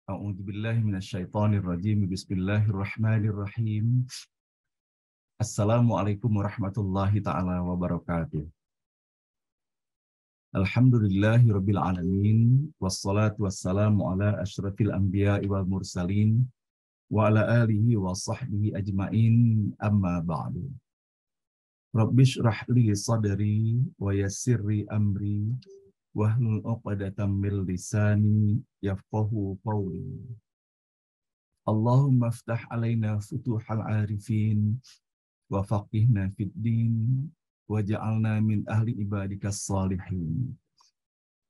A'udzubillahi minasyaitonirrajim. Bismillahirrahmanirrahim. Assalamualaikum warahmatullahi ta'ala wabarakatuh. Alhamdulillahi rabbil alamin. Wassalatu wassalamu ala asyrafil anbiya'i wal mursalin. Wa ala alihi wa sahbihi ajma'in. Amma ba'du. Rabbishrah li sadri wa yassirli amri. Wahlul 'uqdatam min lisani yafqahu qawli. Allahumma aftah alaina futuhal arifin wa faqihna fid din wa ja'alna min ahli ibadikas salihin.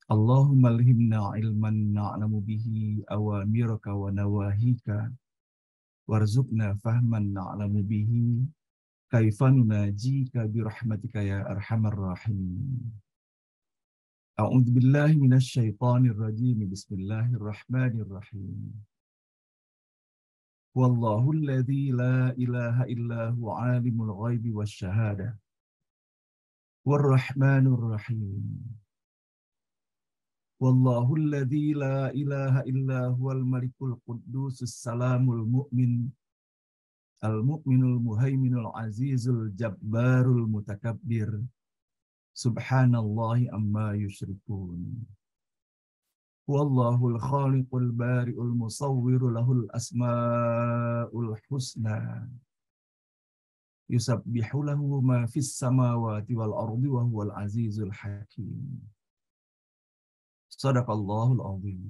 Allahumma alhimna ilman na'lamu bihi awamiraka wa nawahika warzuqna fahman na'lamu bihi kaifa nunajika birahmatika ya arhamar rahimin. A'udzu billahi minasy syaithanir rajim. Bismillahirrahmanirrahim. Wallahu alladzi la ilaha illa huwa alimul ghaibi wasyahadah warrahmanur rahim. Wallahu alladzi la ilaha illa huwal malikul quddusus salamul mu'min al-mu'minul muhaiminul azizul jabbarul mutakabbir. Subhanallahi amma yusyrikun. Wallahul khaliqul bari'ul musawwiru lahul asma'ul husna. Yusabbihu lahu ma fis samawati wal ardi wa huwal azizul hakim. Shadaqallahul azim.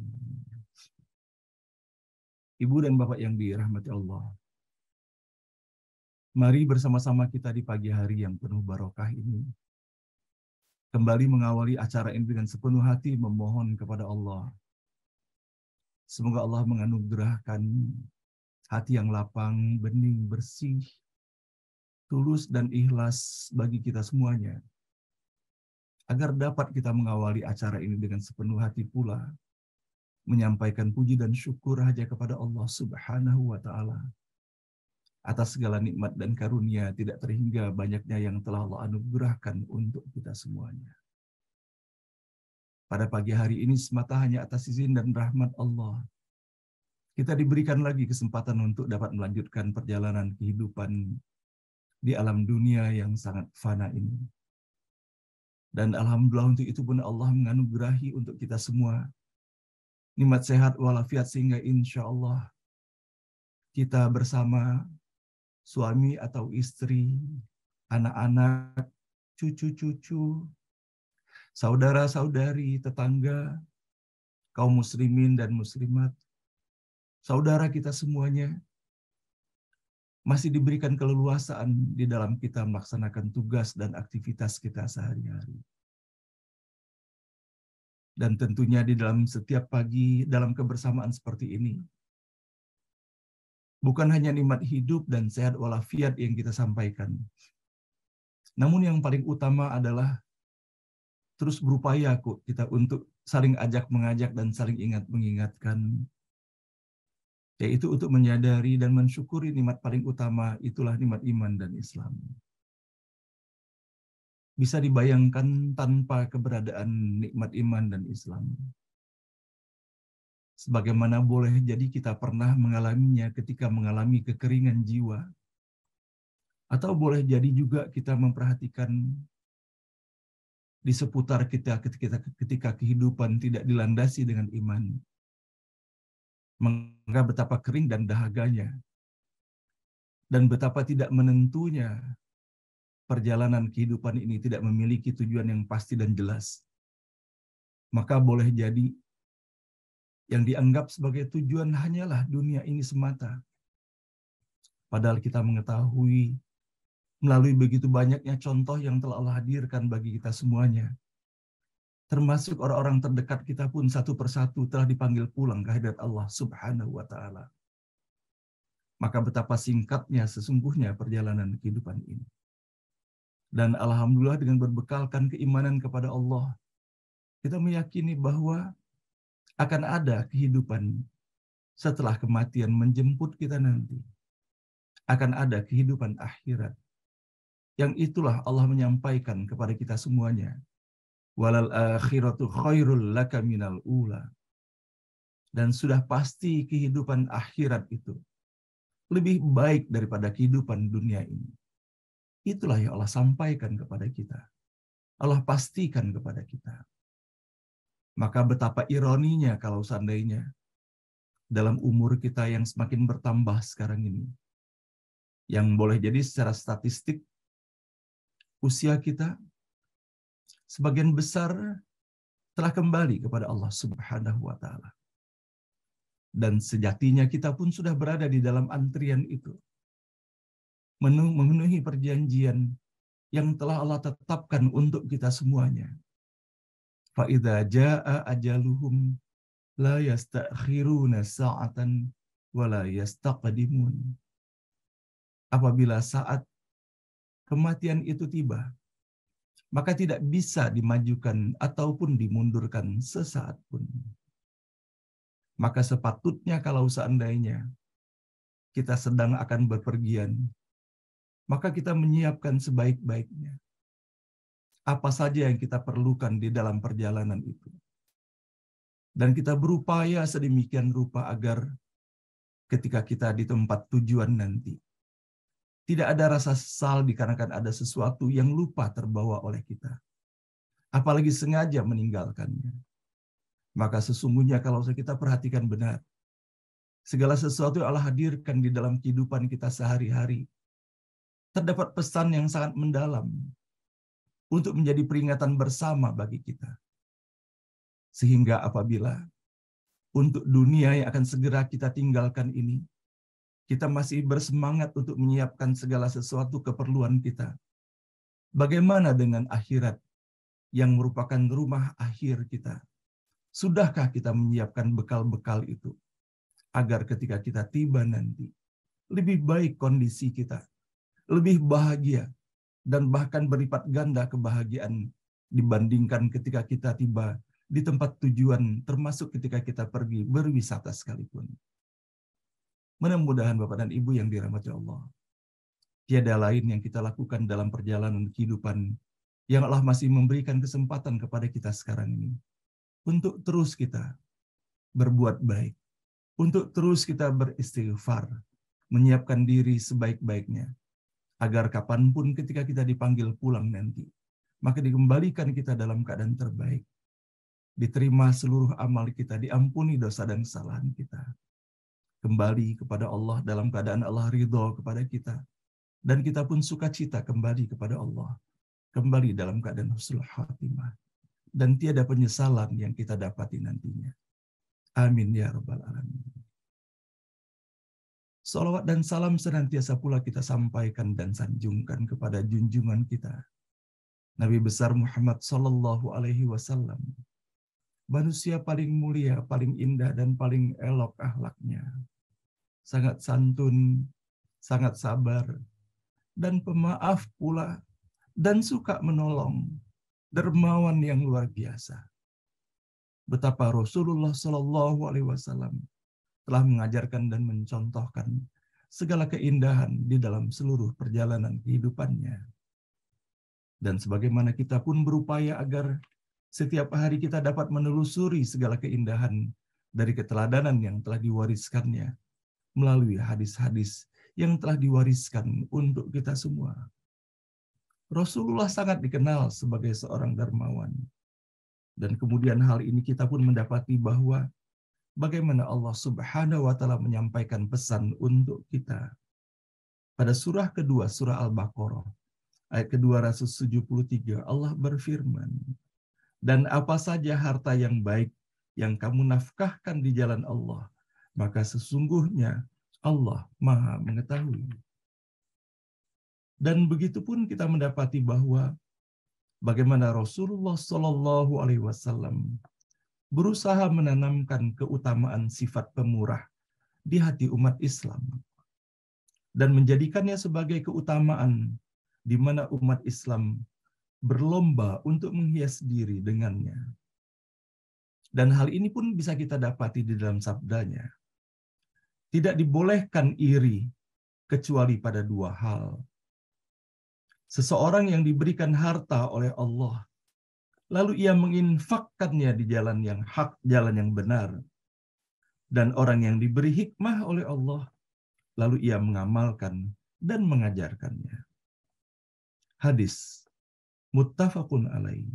Ibu dan Bapak yang dirahmati Allah, mari bersama-sama kita di pagi hari yang penuh barokah ini kembali mengawali acara ini dengan sepenuh hati memohon kepada Allah. Semoga Allah menganugerahkan hati yang lapang, bening, bersih, tulus dan ikhlas bagi kita semuanya, agar dapat kita mengawali acara ini dengan sepenuh hati pula, menyampaikan puji dan syukur hanya kepada Allah Subhanahu wa Ta'ala atas segala nikmat dan karunia tidak terhingga banyaknya yang telah Allah anugerahkan untuk kita semuanya. Pada pagi hari ini semata hanya atas izin dan rahmat Allah, kita diberikan lagi kesempatan untuk dapat melanjutkan perjalanan kehidupan di alam dunia yang sangat fana ini. Dan alhamdulillah untuk itu pun Allah menganugerahi untuk kita semua nikmat sehat walafiat sehingga insya Allah kita bersama suami atau istri, anak-anak, cucu-cucu, saudara-saudari, tetangga, kaum muslimin dan muslimat, saudara kita semuanya masih diberikan keleluasaan di dalam kita melaksanakan tugas dan aktivitas kita sehari-hari. Dan tentunya di dalam setiap pagi, dalam kebersamaan seperti ini, bukan hanya nikmat hidup dan sehat walafiat yang kita sampaikan, namun yang paling utama adalah terus berupaya kita untuk saling ajak mengajak dan saling ingat mengingatkan, yaitu untuk menyadari dan mensyukuri nikmat paling utama, itulah nikmat iman dan Islam. Bisa dibayangkan tanpa keberadaan nikmat iman dan Islam, sebagaimana boleh jadi kita pernah mengalaminya ketika mengalami kekeringan jiwa, atau boleh jadi juga kita memperhatikan di seputar kita ketika kehidupan tidak dilandasi dengan iman, maka betapa kering dan dahaganya, dan betapa tidak menentunya perjalanan kehidupan ini tidak memiliki tujuan yang pasti dan jelas. Maka boleh jadi yang dianggap sebagai tujuan hanyalah dunia ini semata. Padahal kita mengetahui melalui begitu banyaknya contoh yang telah Allah hadirkan bagi kita semuanya, termasuk orang-orang terdekat kita pun satu persatu telah dipanggil pulang ke hadirat Allah Subhanahu wa Ta'ala. Maka betapa singkatnya sesungguhnya perjalanan kehidupan ini. Dan alhamdulillah dengan berbekalkan keimanan kepada Allah, kita meyakini bahwa akan ada kehidupan setelah kematian menjemput kita nanti. Akan ada kehidupan akhirat. Yang itulah Allah menyampaikan kepada kita semuanya. Walal akhiratu khairul laka minal ula. Dan sudah pasti kehidupan akhirat itu lebih baik daripada kehidupan dunia ini. Itulah yang Allah sampaikan kepada kita. Allah pastikan kepada kita. Maka betapa ironinya kalau seandainya dalam umur kita yang semakin bertambah sekarang ini, yang boleh jadi secara statistik usia kita sebagian besar telah kembali kepada Allah Subhanahu wa taala. Dan sejatinya kita pun sudah berada di dalam antrian itu, memenuhi perjanjian yang telah Allah tetapkan untuk kita semuanya. Fa idza jaa ajaluhum la yastakhiruna sa'atan wa la yastaqdimun. Apabila saat kematian itu tiba, maka tidak bisa dimajukan ataupun dimundurkan sesaat pun. Maka sepatutnya kalau seandainya kita sedang akan berpergian, maka kita menyiapkan sebaik-baiknya. Apa saja yang kita perlukan di dalam perjalanan itu. Dan kita berupaya sedemikian rupa agar ketika kita di tempat tujuan nanti, tidak ada rasa sesal dikarenakan ada sesuatu yang lupa terbawa oleh kita. Apalagi sengaja meninggalkannya. Maka sesungguhnya kalau kita perhatikan benar, segala sesuatu yang Allah hadirkan di dalam kehidupan kita sehari-hari, terdapat pesan yang sangat mendalam untuk menjadi peringatan bersama bagi kita. Sehingga apabila untuk dunia yang akan segera kita tinggalkan ini, kita masih bersemangat untuk menyiapkan segala sesuatu keperluan kita. Bagaimana dengan akhirat yang merupakan rumah akhir kita? Sudahkah kita menyiapkan bekal-bekal itu? Agar ketika kita tiba nanti, lebih baik kondisi kita, lebih bahagia, dan bahkan berlipat ganda kebahagiaan dibandingkan ketika kita tiba di tempat tujuan, termasuk ketika kita pergi berwisata sekalipun. Mudah-mudahan Bapak dan Ibu yang dirahmati Allah, tiada lain yang kita lakukan dalam perjalanan kehidupan yang Allah masih memberikan kesempatan kepada kita sekarang ini, untuk terus kita berbuat baik, untuk terus kita beristighfar, menyiapkan diri sebaik-baiknya, agar kapanpun ketika kita dipanggil pulang nanti, maka dikembalikan kita dalam keadaan terbaik, diterima seluruh amal kita, diampuni dosa dan kesalahan kita, kembali kepada Allah dalam keadaan Allah ridho kepada kita, dan kita pun sukacita kembali kepada Allah, kembali dalam keadaan husnul khatimah, dan tiada penyesalan yang kita dapati nantinya. Amin ya rabbal alamin. Salawat dan salam senantiasa pula kita sampaikan dan sanjungkan kepada junjungan kita, Nabi besar Muhammad sallallahu alaihi wasallam, manusia paling mulia, paling indah dan paling elok akhlaknya, sangat santun, sangat sabar, dan pemaaf pula, dan suka menolong, dermawan yang luar biasa. Betapa Rasulullah sallallahu alaihi wasallam telah mengajarkan dan mencontohkan segala keindahan di dalam seluruh perjalanan kehidupannya. Dan sebagaimana kita pun berupaya agar setiap hari kita dapat menelusuri segala keindahan dari keteladanan yang telah diwariskannya melalui hadis-hadis yang telah diwariskan untuk kita semua. Rasulullah sangat dikenal sebagai seorang dermawan. Dan kemudian hal ini kita pun mendapati bahwa bagaimana Allah Subhanahu wa taala menyampaikan pesan untuk kita. Pada surah kedua, surah Al-Baqarah, ayat ke-273, Allah berfirman, "Dan apa saja harta yang baik yang kamu nafkahkan di jalan Allah, maka sesungguhnya Allah Maha mengetahui." Dan begitu pun kita mendapati bahwa bagaimana Rasulullah Shallallahu Alaihi Wasallam berusaha menanamkan keutamaan sifat pemurah di hati umat Islam dan menjadikannya sebagai keutamaan di mana umat Islam berlomba untuk menghias diri dengannya. Dan hal ini pun bisa kita dapati di dalam sabdanya. Tidak dibolehkan iri kecuali pada dua hal. Seseorang yang diberikan harta oleh Allah, lalu ia menginfakkannya di jalan yang hak, jalan yang benar, dan orang yang diberi hikmah oleh Allah, lalu ia mengamalkan dan mengajarkannya. Hadis muttafaqun alaih.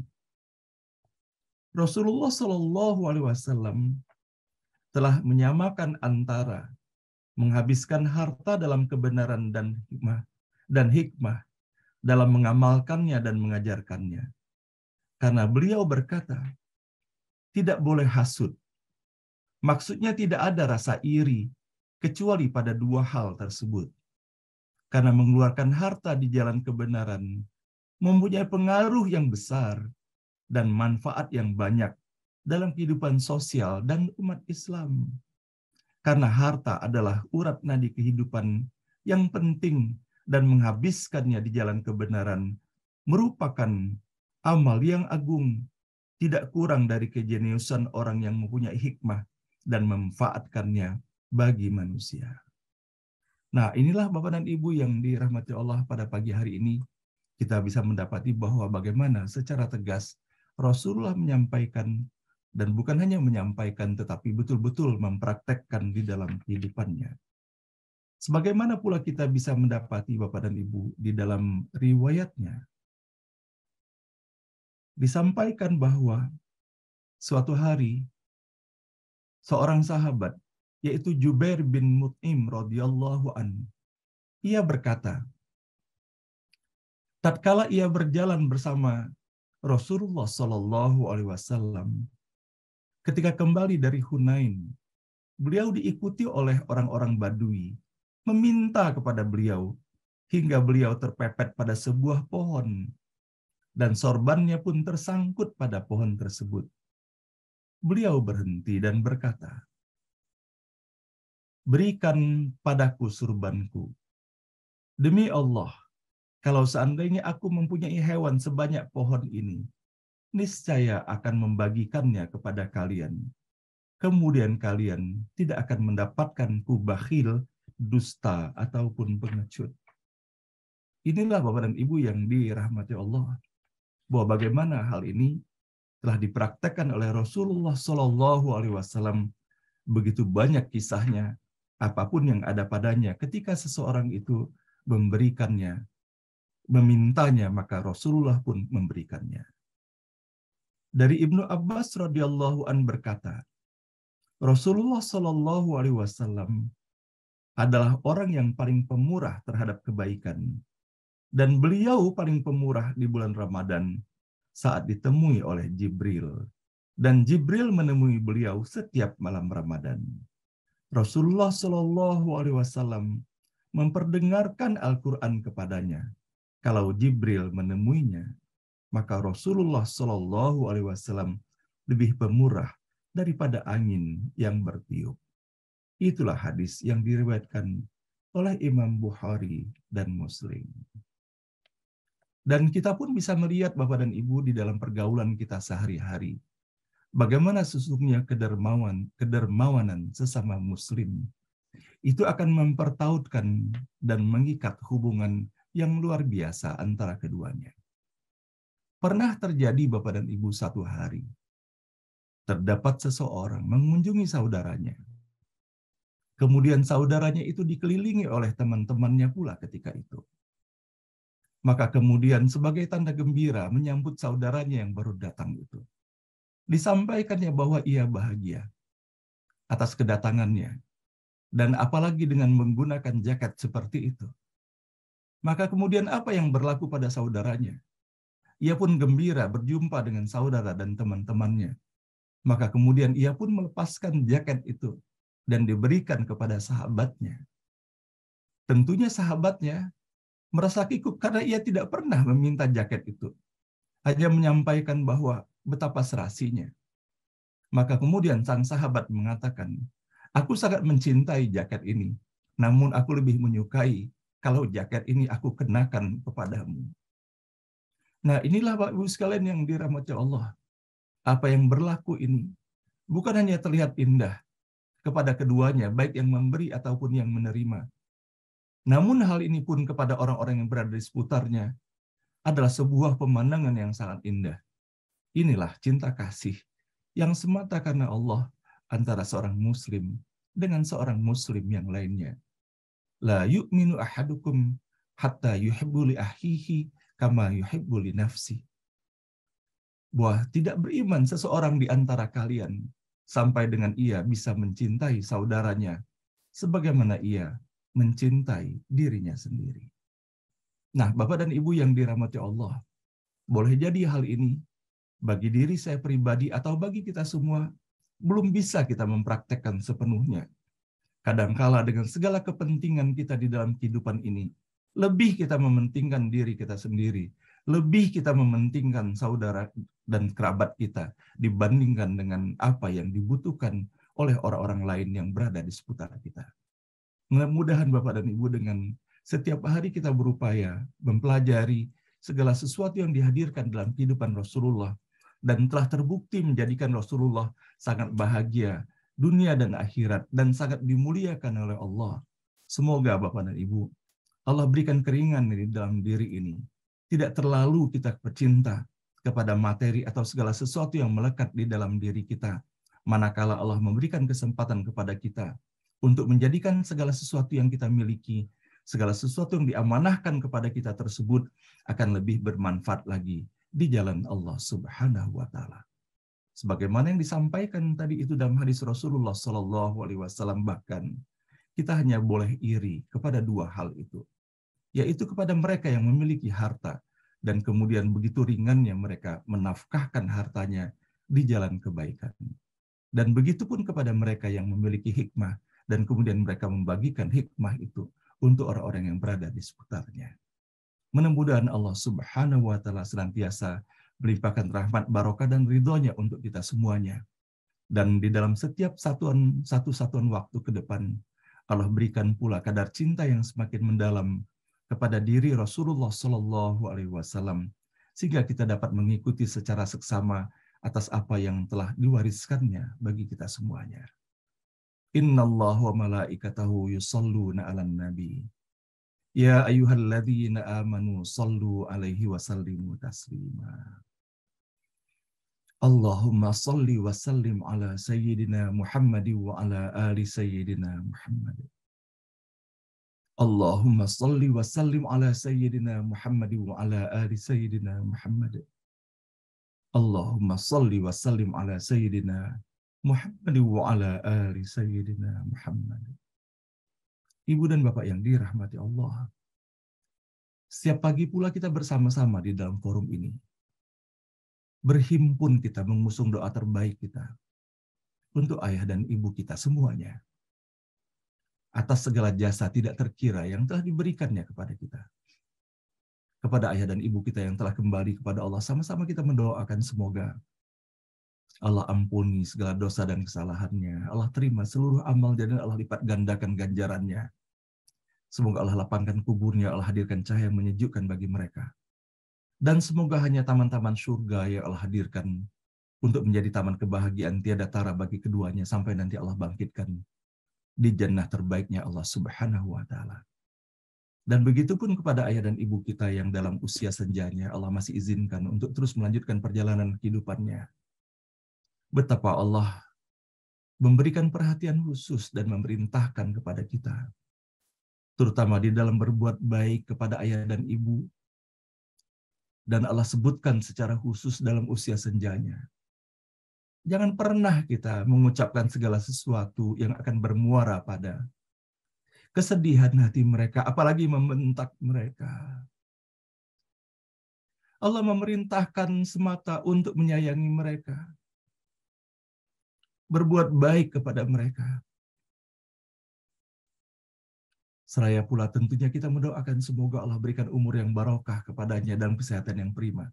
Rasulullah Shallallahu Alaihi Wasallam telah menyamakan antara menghabiskan harta dalam kebenaran dan hikmah dalam mengamalkannya dan mengajarkannya. Karena beliau berkata, tidak boleh hasud. Maksudnya tidak ada rasa iri, kecuali pada dua hal tersebut. Karena mengeluarkan harta di jalan kebenaran mempunyai pengaruh yang besar dan manfaat yang banyak dalam kehidupan sosial dan umat Islam. Karena harta adalah urat nadi kehidupan yang penting dan menghabiskannya di jalan kebenaran merupakan amal yang agung, tidak kurang dari kejeniusan orang yang mempunyai hikmah dan memanfaatkannya bagi manusia. Nah, inilah Bapak dan Ibu yang dirahmati Allah, pada pagi hari ini kita bisa mendapati bahwa bagaimana secara tegas Rasulullah menyampaikan, dan bukan hanya menyampaikan tetapi betul-betul mempraktekkan di dalam kehidupannya. Sebagaimana pula kita bisa mendapati Bapak dan Ibu di dalam riwayatnya, disampaikan bahwa suatu hari seorang sahabat, yaitu Jubair bin Mut'im radhiyallahu anhu, ia berkata, tatkala ia berjalan bersama Rasulullah Shallallahu Alaihi Wasallam, ketika kembali dari Hunain, beliau diikuti oleh orang-orang Badui, meminta kepada beliau hingga beliau terpepet pada sebuah pohon, dan sorbannya pun tersangkut pada pohon tersebut. Beliau berhenti dan berkata, berikan padaku surbanku. Demi Allah, kalau seandainya aku mempunyai hewan sebanyak pohon ini, niscaya akan membagikannya kepada kalian. Kemudian kalian tidak akan mendapatkanku bakhil, dusta, ataupun pengecut. Inilah Bapak dan Ibu yang dirahmati Allah, bahwa bagaimana hal ini telah dipraktekkan oleh Rasulullah Shallallahu Alaihi Wasallam. Begitu banyak kisahnya, apapun yang ada padanya, ketika seseorang itu memberikannya, memintanya, maka Rasulullah pun memberikannya. Dari Ibnu Abbas radhiyallahu an berkata, Rasulullah Shallallahu Alaihi Wasallam adalah orang yang paling pemurah terhadap kebaikan, dan beliau paling pemurah di bulan Ramadan saat ditemui oleh Jibril, dan Jibril menemui beliau setiap malam Ramadan. Rasulullah Shallallahu Alaihi Wasallam memperdengarkan Al-Quran kepadanya. Kalau Jibril menemuinya, maka Rasulullah Shallallahu Alaihi Wasallam lebih pemurah daripada angin yang bertiup. Itulah hadis yang diriwayatkan oleh Imam Bukhari dan Muslim. Dan kita pun bisa melihat Bapak dan Ibu di dalam pergaulan kita sehari-hari, bagaimana sesungguhnya kedermawanan sesama Muslim itu akan mempertautkan dan mengikat hubungan yang luar biasa antara keduanya. Pernah terjadi Bapak dan Ibu satu hari, terdapat seseorang mengunjungi saudaranya. Kemudian saudaranya itu dikelilingi oleh teman-temannya pula ketika itu. Maka kemudian sebagai tanda gembira menyambut saudaranya yang baru datang itu, disampaikannya bahwa ia bahagia atas kedatangannya, dan apalagi dengan menggunakan jaket seperti itu. Maka kemudian apa yang berlaku pada saudaranya? Ia pun gembira berjumpa dengan saudara dan teman-temannya. Maka kemudian ia pun melepaskan jaket itu dan diberikan kepada sahabatnya. Tentunya sahabatnya merasa kikuk karena ia tidak pernah meminta jaket itu. Hanya menyampaikan bahwa betapa serasinya. Maka kemudian sang sahabat mengatakan, aku sangat mencintai jaket ini, namun aku lebih menyukai kalau jaket ini aku kenakan kepadamu. Nah, inilah Bapak Ibu sekalian yang dirahmati Allah. Apa yang berlaku ini bukan hanya terlihat indah kepada keduanya, baik yang memberi ataupun yang menerima. Namun hal ini pun kepada orang-orang yang berada di seputarnya adalah sebuah pemandangan yang sangat indah. Inilah cinta kasih yang semata karena Allah antara seorang Muslim dengan seorang muslim yang lainnya. La yu'minu ahadukum hatta yuhibbu li akhihi kama yuhibbu li nafsi. Bahwa tidak beriman seseorang di antara kalian sampai dengan ia bisa mencintai saudaranya sebagaimana ia mencintai dirinya sendiri. Nah, Bapak dan Ibu yang dirahmati Allah, boleh jadi hal ini bagi diri saya pribadi atau bagi kita semua belum bisa kita mempraktekkan sepenuhnya. Kadangkala dengan segala kepentingan kita di dalam kehidupan ini, lebih kita mementingkan diri kita sendiri, lebih kita mementingkan saudara dan kerabat kita dibandingkan dengan apa yang dibutuhkan oleh orang-orang lain yang berada di seputar kita. Mudah-mudahan Bapak dan Ibu dengan setiap hari kita berupaya mempelajari segala sesuatu yang dihadirkan dalam kehidupan Rasulullah dan telah terbukti menjadikan Rasulullah sangat bahagia dunia dan akhirat dan sangat dimuliakan oleh Allah. Semoga Bapak dan Ibu, Allah berikan keringan di dalam diri ini. Tidak terlalu kita bercinta kepada materi atau segala sesuatu yang melekat di dalam diri kita. Manakala Allah memberikan kesempatan kepada kita untuk menjadikan segala sesuatu yang kita miliki, segala sesuatu yang diamanahkan kepada kita tersebut akan lebih bermanfaat lagi di jalan Allah Subhanahu wa taala. Sebagaimana yang disampaikan tadi itu dalam hadis Rasulullah Shallallahu alaihi wasallam, bahkan kita hanya boleh iri kepada dua hal itu, yaitu kepada mereka yang memiliki harta dan kemudian begitu ringannya mereka menafkahkan hartanya di jalan kebaikan. Dan begitu pun kepada mereka yang memiliki hikmah dan kemudian mereka membagikan hikmah itu untuk orang-orang yang berada di seputarnya. Mudah-mudahan Allah Subhanahu wa taala senantiasa melimpahkan rahmat, barokah dan ridhonya untuk kita semuanya. Dan di dalam setiap satu-satuan waktu ke depan, Allah berikan pula kadar cinta yang semakin mendalam kepada diri Rasulullah Shallallahu alaihi wasallam sehingga kita dapat mengikuti secara seksama atas apa yang telah diwariskannya bagi kita semuanya. Innallaha wa malaikatahu yusholluna 'alan nabi. Ya ayyuhalladzina amanu shallu 'alaihi wa sallimu taslima. Allahumma shalli wa sallim ala sayyidina Muhammad wa ala ali sayyidina Muhammad. Allahumma shalli wa sallim ala sayyidina Muhammad wa ala ali sayyidina Muhammad. Allahumma shalli wa sallim ala sayyidina Muhammad wa ala ali sayyidina Muhammad. Ibu dan Bapak yang dirahmati Allah, setiap pagi pula kita bersama-sama di dalam forum ini. Berhimpun kita mengusung doa terbaik kita untuk ayah dan ibu kita semuanya. Atas segala jasa tidak terkira yang telah diberikannya kepada kita. Kepada ayah dan ibu kita yang telah kembali kepada Allah, sama-sama kita mendoakan semoga Allah ampuni segala dosa dan kesalahannya. Allah terima seluruh amal dan Allah lipat gandakan ganjarannya. Semoga Allah lapangkan kuburnya, Allah hadirkan cahaya yang menyejukkan bagi mereka. Dan semoga hanya taman-taman surga yang Allah hadirkan untuk menjadi taman kebahagiaan tiada tara bagi keduanya sampai nanti Allah bangkitkan di jannah terbaiknya Allah Subhanahu wa taala. Dan begitu pun kepada ayah dan ibu kita yang dalam usia senjanya Allah masih izinkan untuk terus melanjutkan perjalanan kehidupannya. Betapa Allah memberikan perhatian khusus dan memerintahkan kepada kita, terutama di dalam berbuat baik kepada ayah dan ibu. Dan Allah sebutkan secara khusus dalam usia senjanya. Jangan pernah kita mengucapkan segala sesuatu yang akan bermuara pada kesedihan hati mereka, apalagi membentak mereka. Allah memerintahkan semata untuk menyayangi mereka. Berbuat baik kepada mereka. Seraya pula tentunya kita mendoakan semoga Allah berikan umur yang barokah kepadanya dan kesehatan yang prima.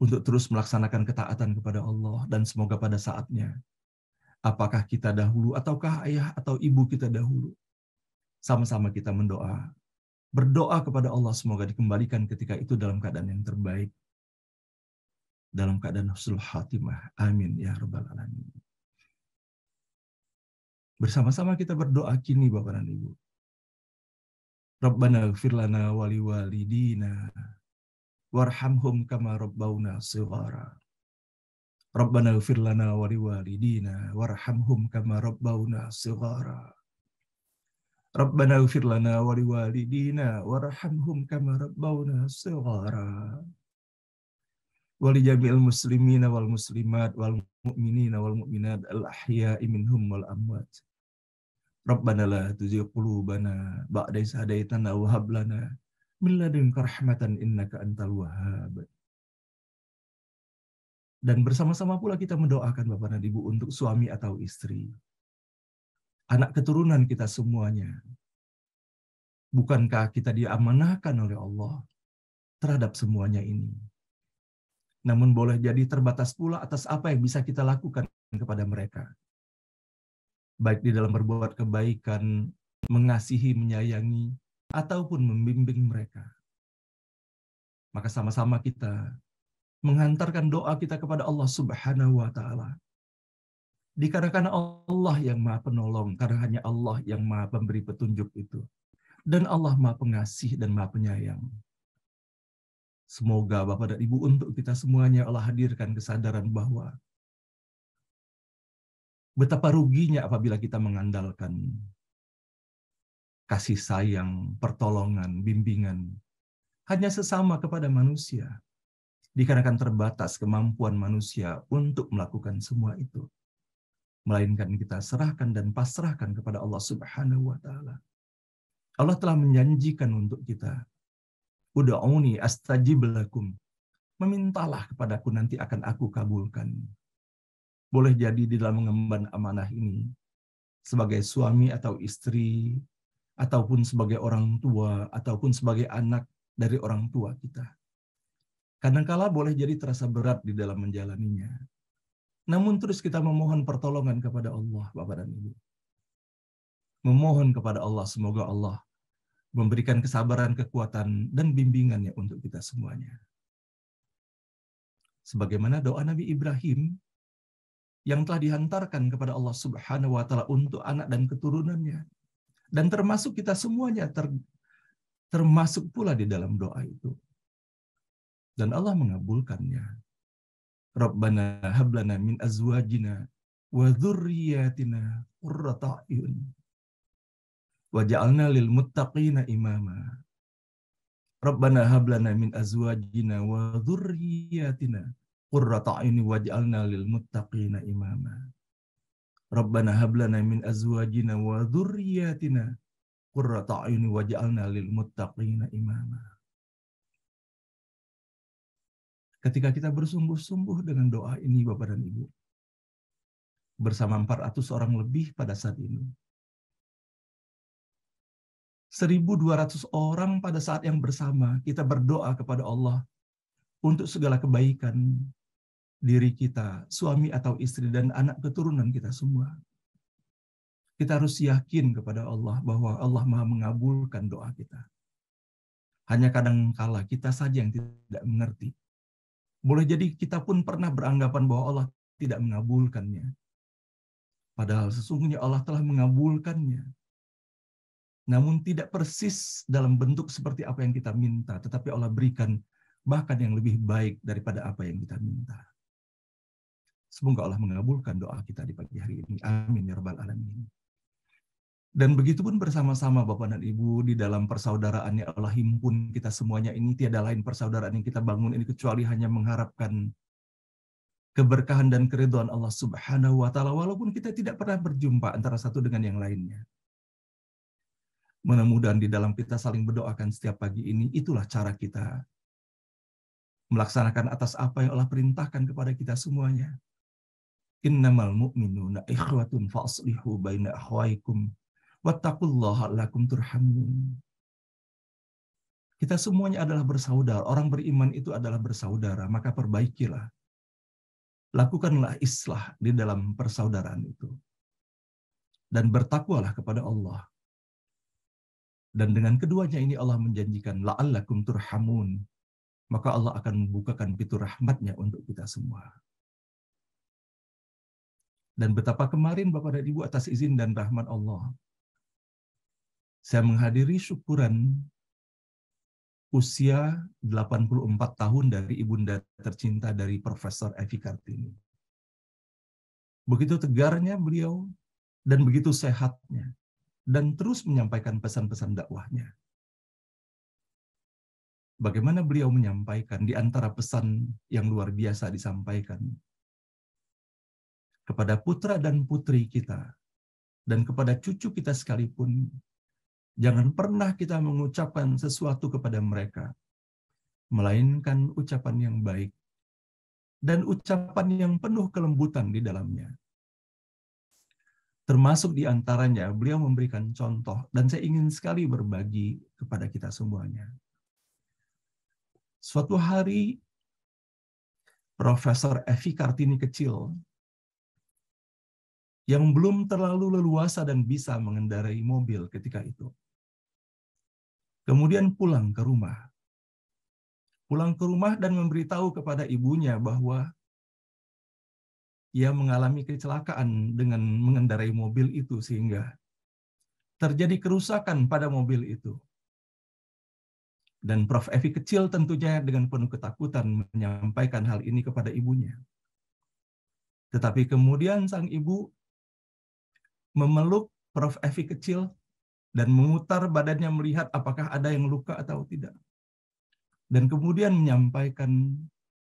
Untuk terus melaksanakan ketaatan kepada Allah dan semoga pada saatnya, apakah kita dahulu ataukah ayah atau ibu kita dahulu, sama-sama kita berdoa kepada Allah semoga dikembalikan ketika itu dalam keadaan yang terbaik, dalam keadaan husnul khatimah. Amin ya rabbal alamin. Bersama-sama kita berdoa kini Bapak dan Ibu. Rabbana ighfir lana wa liwalidina warhamhum kama rabbawna shighara. Rabbana ighfir lana wa liwalidina warhamhum kama rabbawna shighara. Rabbana ighfir lana wa liwalidina warhamhum kama rabbawna shighara. Wa li jami'il muslimina wal muslimat wal mu'minina wal mu'minat al ahya'i minhum wal amwat. Rabbana la tuzigh qulubana ba'da idh hadaytana wa hab lana min ladunka rahmatan innaka antal wahhab. Dan bersama-sama pula kita mendoakan Bapak dan Ibu untuk suami atau istri, anak keturunan kita semuanya. Bukankah kita diamanahkan oleh Allah terhadap semuanya ini? Namun boleh jadi terbatas pula atas apa yang bisa kita lakukan kepada mereka. Baik di dalam berbuat kebaikan, mengasihi, menyayangi, ataupun membimbing mereka. Maka sama-sama kita menghantarkan doa kita kepada Allah Subhanahu wa Ta'ala. Dikarenakan Allah yang Maha Penolong, karena hanya Allah yang Maha Pemberi petunjuk itu. Dan Allah Maha Pengasih dan Maha Penyayang. Semoga Bapak dan Ibu untuk kita semuanya Allah hadirkan kesadaran bahwa betapa ruginya apabila kita mengandalkan kasih sayang, pertolongan, bimbingan hanya sesama kepada manusia. Dikarenakan terbatas kemampuan manusia untuk melakukan semua itu. Melainkan kita serahkan dan pasrahkan kepada Allah Subhanahu wa Ta'ala. Allah telah menjanjikan untuk kita, ud'uni astajib lakum. Memintalah kepadaku, nanti akan aku kabulkan. Boleh jadi di dalam mengemban amanah ini, sebagai suami atau istri, ataupun sebagai orang tua, ataupun sebagai anak dari orang tua kita. Kadangkala boleh jadi terasa berat di dalam menjalaninya. Namun terus kita memohon pertolongan kepada Allah, Bapak dan Ibu. Memohon kepada Allah, semoga Allah memberikan kesabaran, kekuatan, dan bimbingannya untuk kita semuanya. Sebagaimana doa Nabi Ibrahim yang telah dihantarkan kepada Allah Subhanahu wa Ta'ala untuk anak dan keturunannya. Dan termasuk kita semuanya, termasuk pula di dalam doa itu. Dan Allah mengabulkannya. Rabbana hablana min azwajina wa dzurriyyatina qurrata a'yun waj'alna lil muttaqina imama. Rabbana hablana min azwajina wa dzurriyyatina qurrata a'yun waj'alna lil muttaqina imama. Rabbana hablana min azwajina wa dzurriyyatina qurrata a'yun waj'alna lil muttaqina imama. Ketika kita bersungguh-sungguh dengan doa ini Bapak dan Ibu, bersama 400 orang lebih pada saat ini, 1.200 orang pada saat yang bersama kita berdoa kepada Allah untuk segala kebaikan diri kita, suami atau istri dan anak keturunan kita semua. Kita harus yakin kepada Allah bahwa Allah Maha mengabulkan doa kita. Hanya kadangkala kita saja yang tidak mengerti. Boleh jadi kita pun pernah beranggapan bahwa Allah tidak mengabulkannya. Padahal sesungguhnya Allah telah mengabulkannya. Namun tidak persis dalam bentuk seperti apa yang kita minta, tetapi Allah berikan bahkan yang lebih baik daripada apa yang kita minta. Semoga Allah mengabulkan doa kita di pagi hari ini. Amin ya rabbal alamin. Dan begitu pun bersama-sama Bapak dan Ibu di dalam persaudaraannya Allah himpun kita semuanya ini, tiada lain persaudaraan yang kita bangun ini kecuali hanya mengharapkan keberkahan dan keridhaan Allah Subhanahu wa Ta'ala, walaupun kita tidak pernah berjumpa antara satu dengan yang lainnya. Mudah-mudahan di dalam kita saling berdoakan setiap pagi ini, itulah cara kita melaksanakan atas apa yang Allah perintahkan kepada kita semuanya. Innamal mu'minuna ikhwatun fa'aslihu baina akhwaikum wattaqullaha lakum turhamun. Kita semuanya adalah bersaudara. Orang beriman itu adalah bersaudara, maka perbaikilah. Lakukanlah islah di dalam persaudaraan itu. Dan bertakwalah kepada Allah. Dan dengan keduanya ini Allah menjanjikan la'allakum turhamun. Maka Allah akan membukakan pintu rahmatnya untuk kita semua. Dan betapa kemarin Bapak dan Ibu atas izin dan rahmat Allah, saya menghadiri syukuran usia 84 tahun dari ibunda tercinta dari Profesor Evi Kartini. Begitu tegarnya beliau dan begitu sehatnya, dan terus menyampaikan pesan-pesan dakwahnya. Bagaimana beliau menyampaikan di antara pesan yang luar biasa disampaikan kepada putra dan putri kita, dan kepada cucu kita sekalipun, jangan pernah kita mengucapkan sesuatu kepada mereka, melainkan ucapan yang baik, dan ucapan yang penuh kelembutan di dalamnya. Termasuk di antaranya, beliau memberikan contoh, dan saya ingin sekali berbagi kepada kita semuanya. Suatu hari, Profesor Evi Kartini kecil, yang belum terlalu leluasa dan bisa mengendarai mobil ketika itu, kemudian pulang ke rumah. Pulang ke rumah dan memberitahu kepada ibunya bahwa ia mengalami kecelakaan dengan mengendarai mobil itu, sehingga terjadi kerusakan pada mobil itu. Dan Prof. Evi kecil tentunya dengan penuh ketakutan menyampaikan hal ini kepada ibunya. Tetapi kemudian sang ibu memeluk Prof. Evi kecil dan memutar badannya melihat apakah ada yang luka atau tidak. Dan kemudian menyampaikan,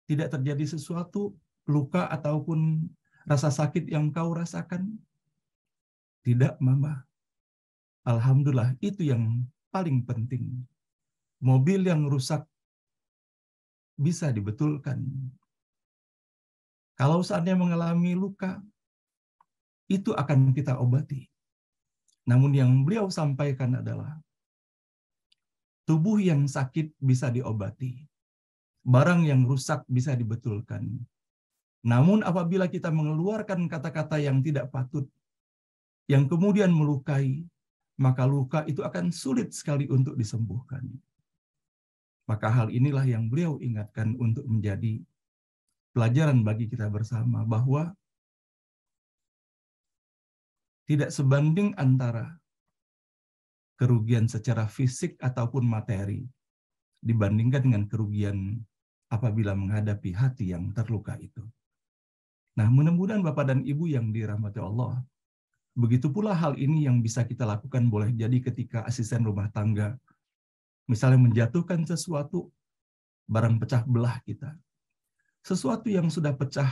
tidak terjadi sesuatu, luka ataupun rasa sakit yang kau rasakan? Tidak, Mama. Alhamdulillah, itu yang paling penting. Mobil yang rusak bisa dibetulkan. Kalau saatnya mengalami luka, itu akan kita obati. Namun yang beliau sampaikan adalah, tubuh yang sakit bisa diobati. Barang yang rusak bisa dibetulkan. Namun apabila kita mengeluarkan kata-kata yang tidak patut, yang kemudian melukai, maka luka itu akan sulit sekali untuk disembuhkan. Maka hal inilah yang beliau ingatkan untuk menjadi pelajaran bagi kita bersama, bahwa tidak sebanding antara kerugian secara fisik ataupun materi dibandingkan dengan kerugian apabila menghadapi hati yang terluka itu. Nah, mudah-mudahan Bapak dan Ibu yang dirahmati Allah, begitu pula hal ini yang bisa kita lakukan boleh jadi ketika asisten rumah tangga, misalnya menjatuhkan sesuatu, barang pecah belah kita. Sesuatu yang sudah pecah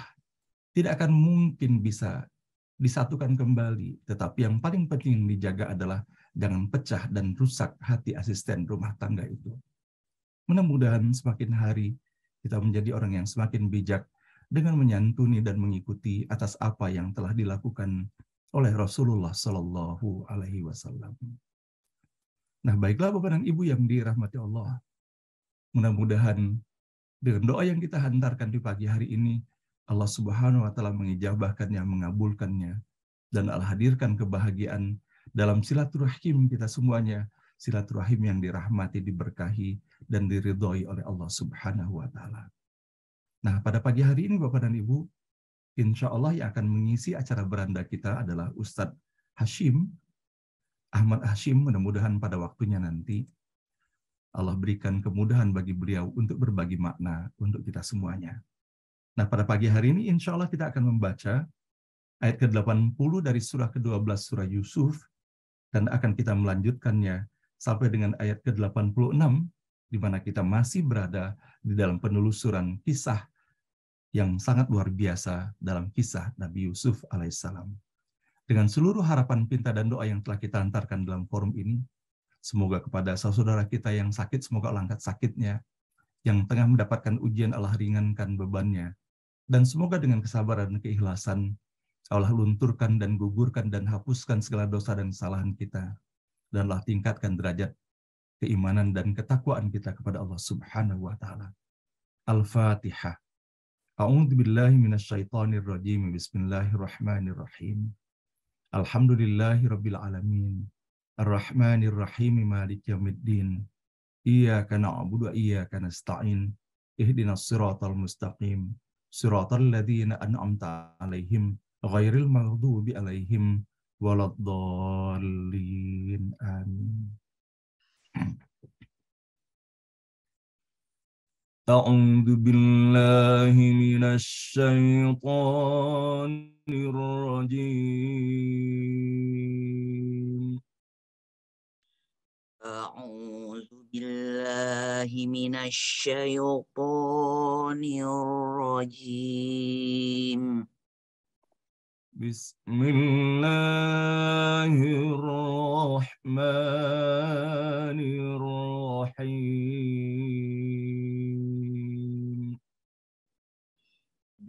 tidak akan mungkin bisa disatukan kembali, tetapi yang paling penting dijaga adalah jangan pecah dan rusak hati asisten rumah tangga itu. Mudah-mudahan semakin hari kita menjadi orang yang semakin bijak dengan menyantuni dan mengikuti atas apa yang telah dilakukan oleh Rasulullah Shallallahu Alaihi Wasallam. Nah, baiklah Bapak dan Ibu yang dirahmati Allah, mudah-mudahan dengan doa yang kita hantarkan di pagi hari ini, Allah Subhanahu Wa Taala mengijabahkannya, mengabulkannya, dan Allah hadirkan kebahagiaan dalam silaturahim kita semuanya, silaturahim yang dirahmati, diberkahi, dan diridhoi oleh Allah Subhanahu Wa Taala. Nah, pada pagi hari ini Bapak dan Ibu, insya Allah yang akan mengisi acara beranda kita adalah Ustadz Hashim, Ahmad Hashim. Mudah-mudahan pada waktunya nanti Allah berikan kemudahan bagi beliau untuk berbagi makna untuk kita semuanya. Nah, pada pagi hari ini insya Allah kita akan membaca ayat ke-80 dari surah ke-12 surah Yusuf, dan akan kita melanjutkannya sampai dengan ayat ke-86, di mana kita masih berada di dalam penelusuran kisah yang sangat luar biasa dalam kisah Nabi Yusuf alaihissalam. Dengan seluruh harapan, pinta, dan doa yang telah kita hantarkan dalam forum ini, semoga kepada saudara kita yang sakit, semoga Allah angkat sakitnya, yang tengah mendapatkan ujian Allah ringankan bebannya, dan semoga dengan kesabaran dan keikhlasan Allah lunturkan dan gugurkan dan hapuskan segala dosa dan kesalahan kita, dan Allah tingkatkan derajat keimanan dan ketakwaan kita kepada Allah Subhanahu wa Ta'ala. Al-Fatihah. A'udzu billahi minasyaitonir rajim. Bismillahirrahmanirrahim. Alhamdulillahirabbil alamin. Arrahmanir rahim, maliki yaumiddin. Iyyaka na'budu wa iyyaka nasta'in. Ihdinas siratal mustaqim. Siratal ladzina an'amta 'alaihim ghairil maghdubi 'alaihim waladdallin. Amin. A'udzu billahi minasy syaithanir الرجيم. أعوذ بالله من الشيطان الرجيم. بسم الله الرحمن الرحيم.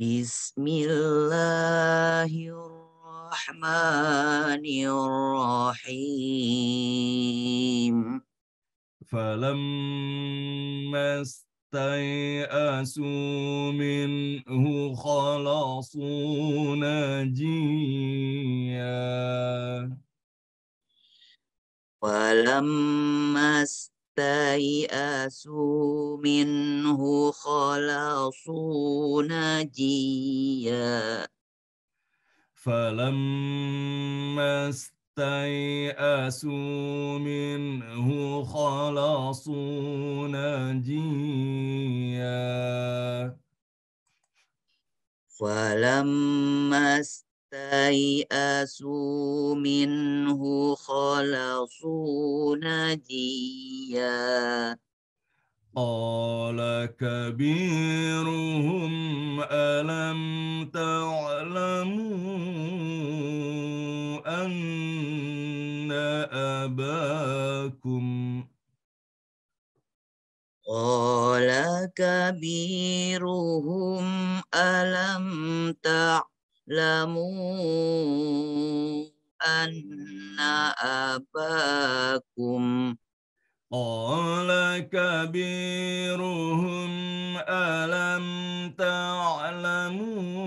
بسم الله الرحمن الرحيم. فلما استيئسوا منه خلصوا نجيا. فلما استيئسوا منه خلصوا نجيا. فلما استيئسوا منه خلصوا نجيا. فلما استيئسوا منه خلصوا نجيا. قال كبيرهم ألم تعلموا أن أباكم قال كبيرهم ألم تعلموا أن أباكم قال كبيرهم ألم تعلموا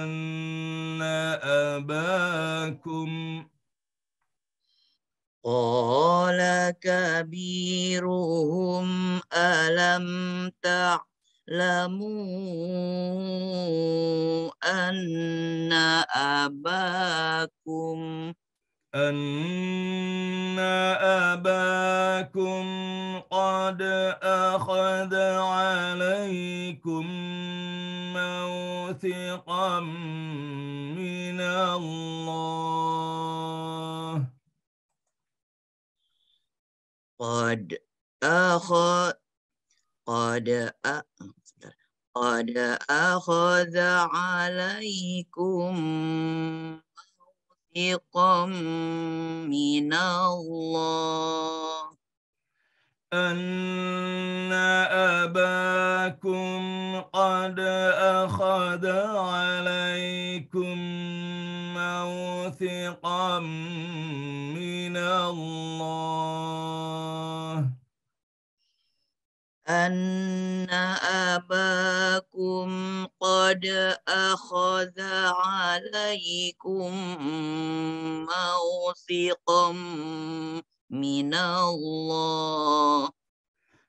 أن أباكم قال كبيرهم ألم تعلموا أن أباكم قد أخذ عليكم موثقا من الله قد أخذ قد أ- قد أخذ عليكم موثقا من الله أن أباكم قد أخذ عليكم موثقا من الله أن أباكم قد أخذ عليكم موثقا من الله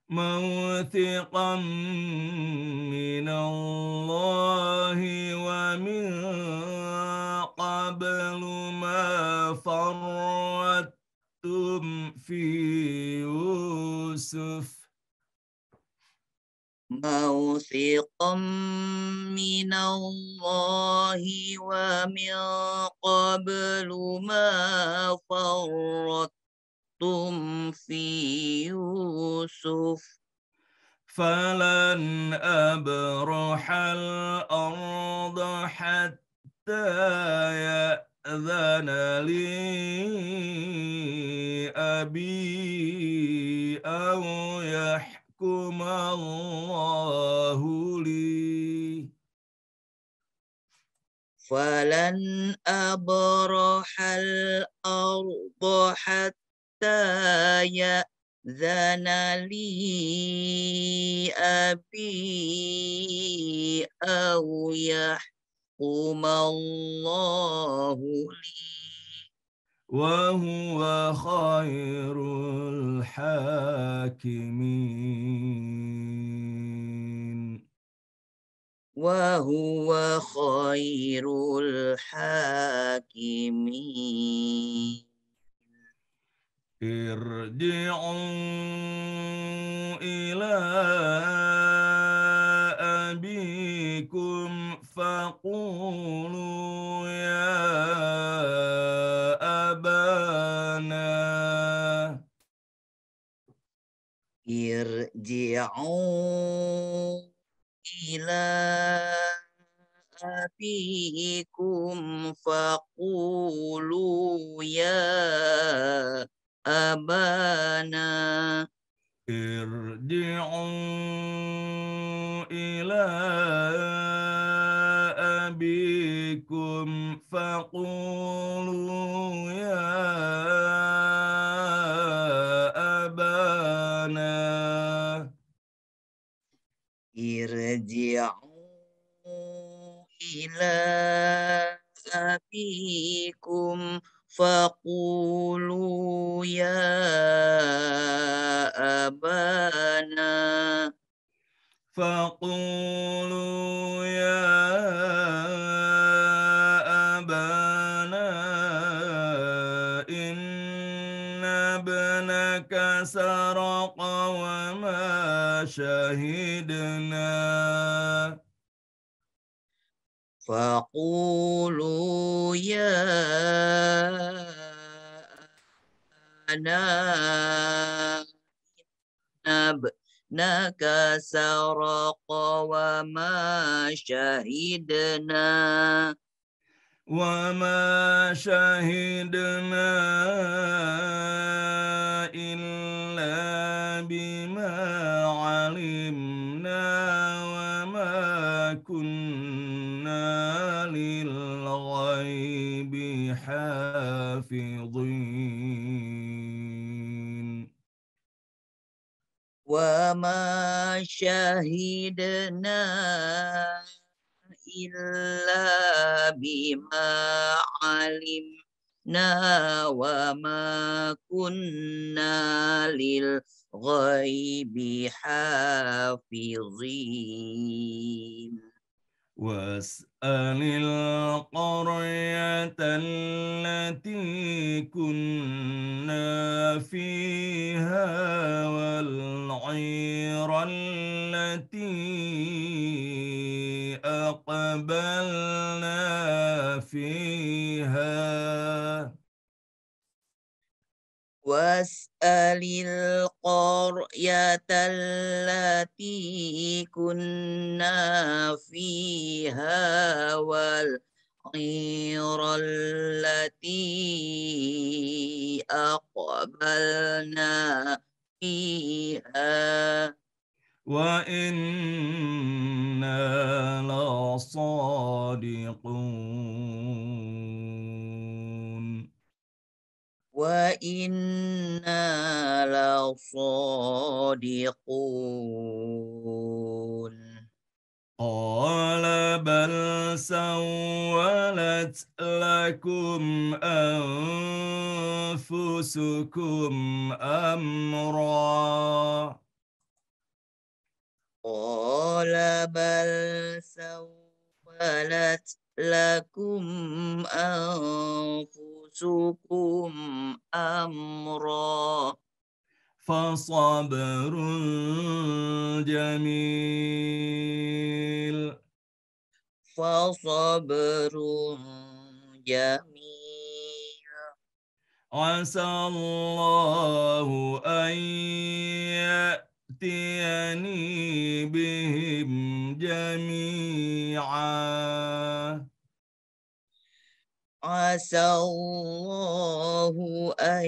موثقا من الله ومن قبل ما فرطتم في يوسف موثقا من الله ومن قبل ما فرطتم في يوسف فلن أبرح الأرض حتى يأذن لي أبي أو يحكم الله لي فلن أبرح الأرض حتى يأذن لي أبي أو يحكم الله لي وهو خير الحاكمين وهو خير الحاكمين ارجعوا إلى أبيكم فقولوا فقولوا يا أبانا irji'u ila abikum faqulu ya abana ارجعوا إلى أبيكم فقولوا يا أبانا irji'u ila abikum faqulu ya abana فقولوا يا أبانا إن ابنك سرق وما شهدنا faqulu ya abana abnaka saraqa wa ma syahidna وما شهدنا إلا بما علمنا وما كنا للغيب حافظين wa ma syahidna illa bima alimna wa ma kunna lil ghaibi hafizin واسأل القرية التي كنا فيها والعير التي أقبلنا فيها was'alil qaryata allati kunna fiha wal ghayra allati aqbalna fiha وإنا لصادقون wa inna la sadiqun قال بل سولت لكم أنفسكم أمرا qala bal sawwalat lakum anfusukum amra فصبر جميل fasabrun jamil عسى الله أن يأتيني بهم جميعا asallahu an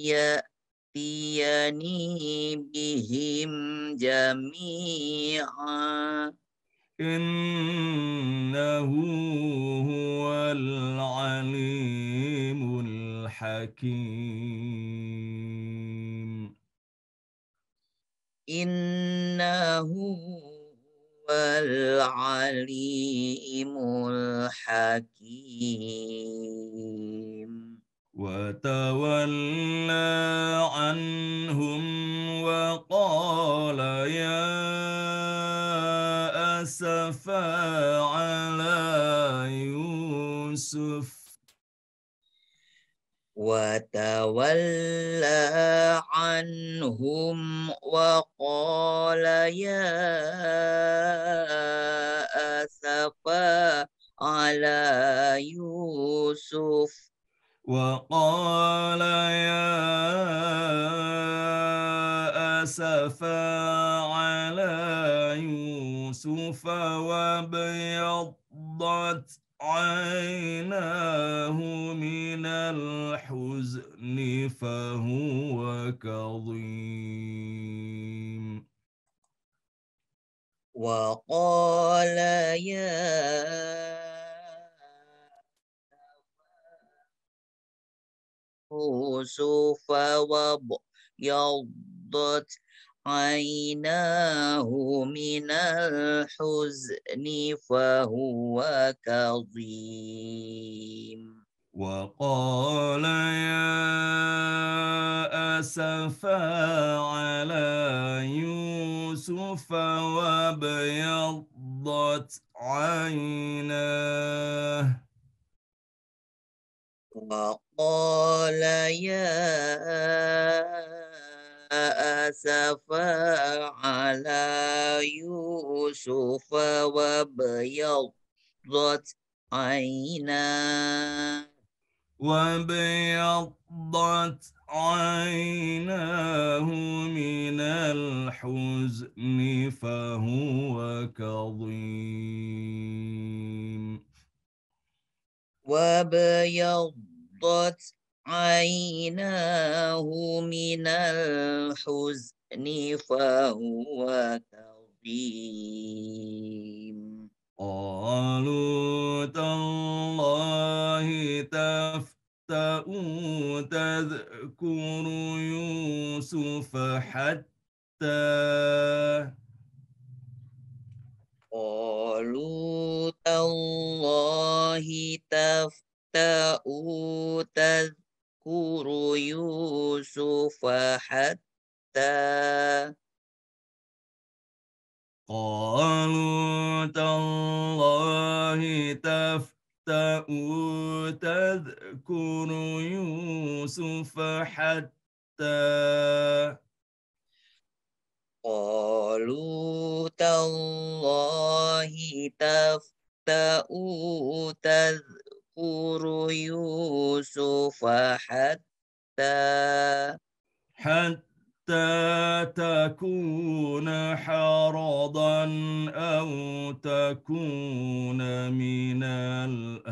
ya'tiyani bihim jami'a إنه هو العليم الحكيم innahu wal alimul hakim وتولى عنهم وقال يا أسفا على يوسف وتولى عنهم وقال يا أسفا على يوسف وقال يا أسفا على يوسف وابيضت عيناه من الحزن فهو كظيم. وقال يا يوسف وابيضت عيناه من الحزن فهو كظيم. وقال يا أسفا على يوسف وابيضت عيناه. وقال يا أسفا على يوسف وابيضت عيناه وابيضت عيناه من الحزن فهو كظيم. وابيضت عيناه من الحزن فهو كظيم. قالوا تالله تفتأ تذكر يوسف حتى قالوا تالله تفتأ تذكر يوسف حتى قالوا تالله تفتأ تذكر يوسف حتى قالوا تالله تفتأ تذكر يوسف حتى تكون حرضا أو تكون من الهالكين.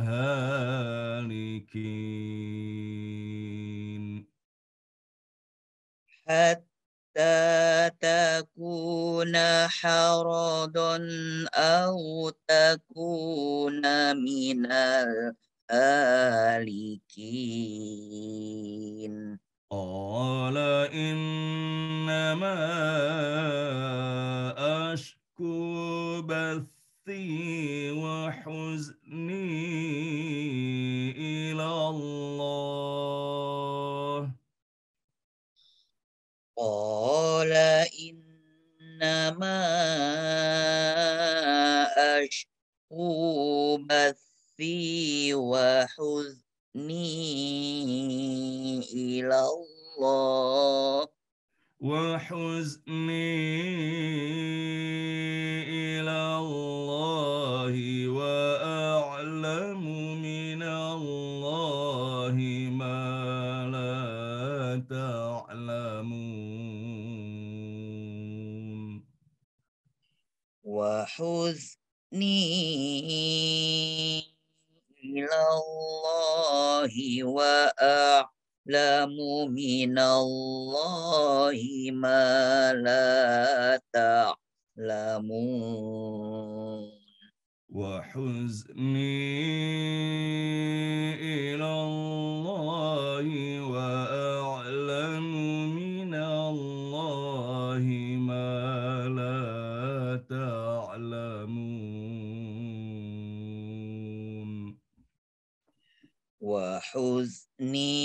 حتى تكون حرضا أو تكون من الهالكين. قال إنما أشكو بثي وحزني إلى الله. قال إنما أشكو بثي وحزني إلى الله إلى الله وأعلم من الله ما لا تعلمون. وحزني إلى الله وأعلم من الله ما لا تعلمون. وحزني إلى الله وأعلم من الله ما لا تعلمون. وحزني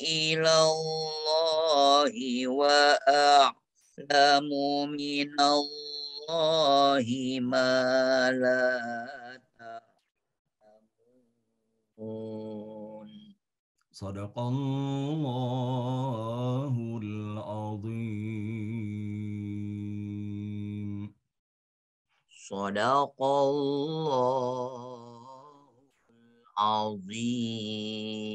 إلى الله وأعلم من الله ما لا تعلمون. صدق الله العظيم. Sadaqallahul azim.